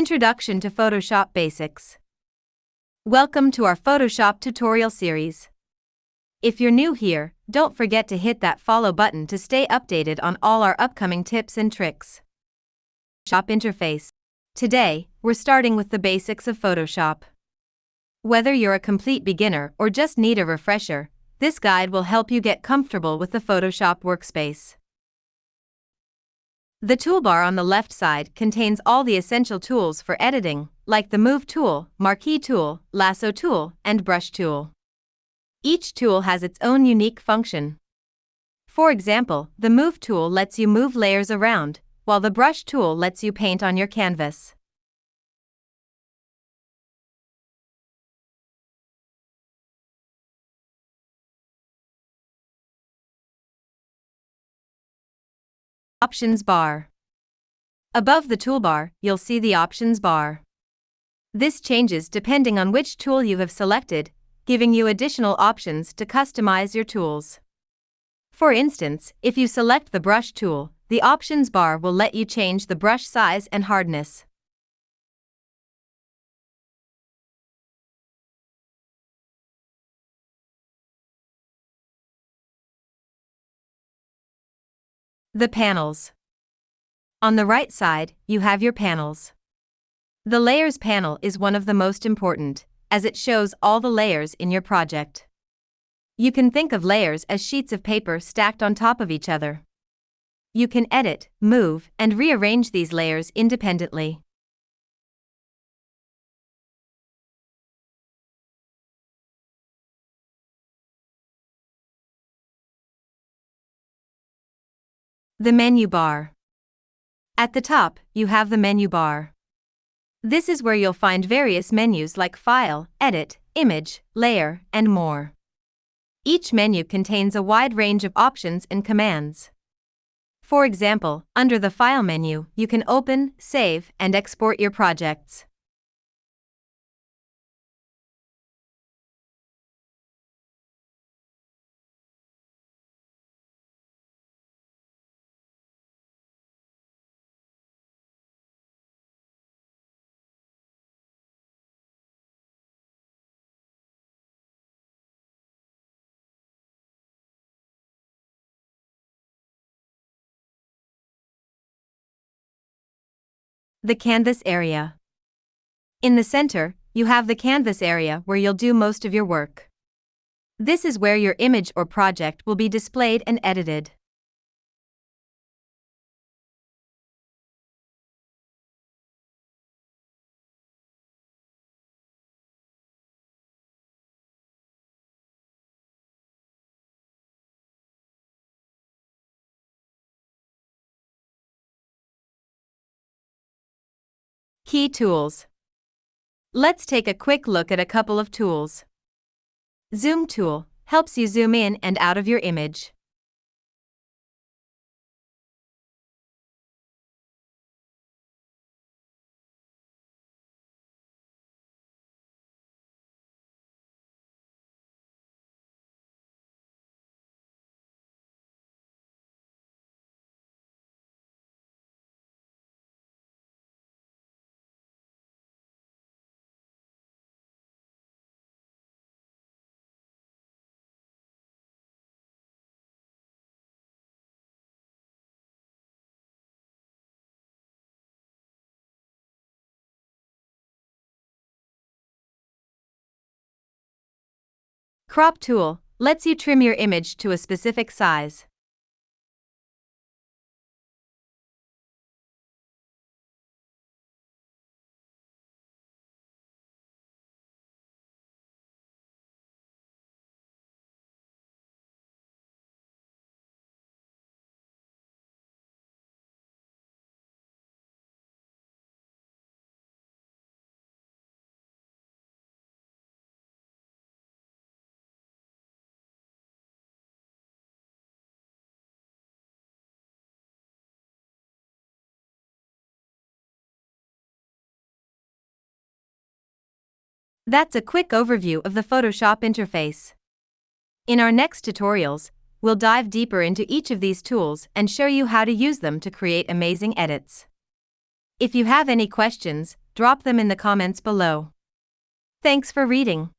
Introduction to Photoshop Basics. Welcome to our Photoshop tutorial series. If you're new here, don't forget to hit that follow button to stay updated on all our upcoming tips and tricks. Photoshop interface. Today, we're starting with the basics of Photoshop. Whether you're a complete beginner or just need a refresher, this guide will help you get comfortable with the Photoshop workspace. The toolbar on the left side contains all the essential tools for editing, like the Move tool, Marquee tool, Lasso tool, and Brush tool. Each tool has its own unique function. For example, the Move tool lets you move layers around, while the Brush tool lets you paint on your canvas. Options bar. Above the toolbar, you'll see the Options bar. This changes depending on which tool you have selected, giving you additional options to customize your tools. For instance, if you select the Brush tool, the Options bar will let you change the brush size and hardness. The panels. On the right side, you have your panels. The Layers panel is one of the most important, as it shows all the layers in your project. You can think of layers as sheets of paper stacked on top of each other. You can edit, move, and rearrange these layers independently. The menu bar. At the top, you have the menu bar. This is where you'll find various menus like File, Edit, Image, Layer, and more. Each menu contains a wide range of options and commands. For example, under the File menu, you can open, save, and export your projects. The Canvas area. In the center, you have the Canvas area where you'll do most of your work. This is where your image or project will be displayed and edited. Key tools. Let's take a quick look at a couple of tools. Zoom tool helps you zoom in and out of your image. Crop tool lets you trim your image to a specific size. That's a quick overview of the Photoshop interface. In our next tutorials, we'll dive deeper into each of these tools and show you how to use them to create amazing edits. If you have any questions, drop them in the comments below. Thanks for reading.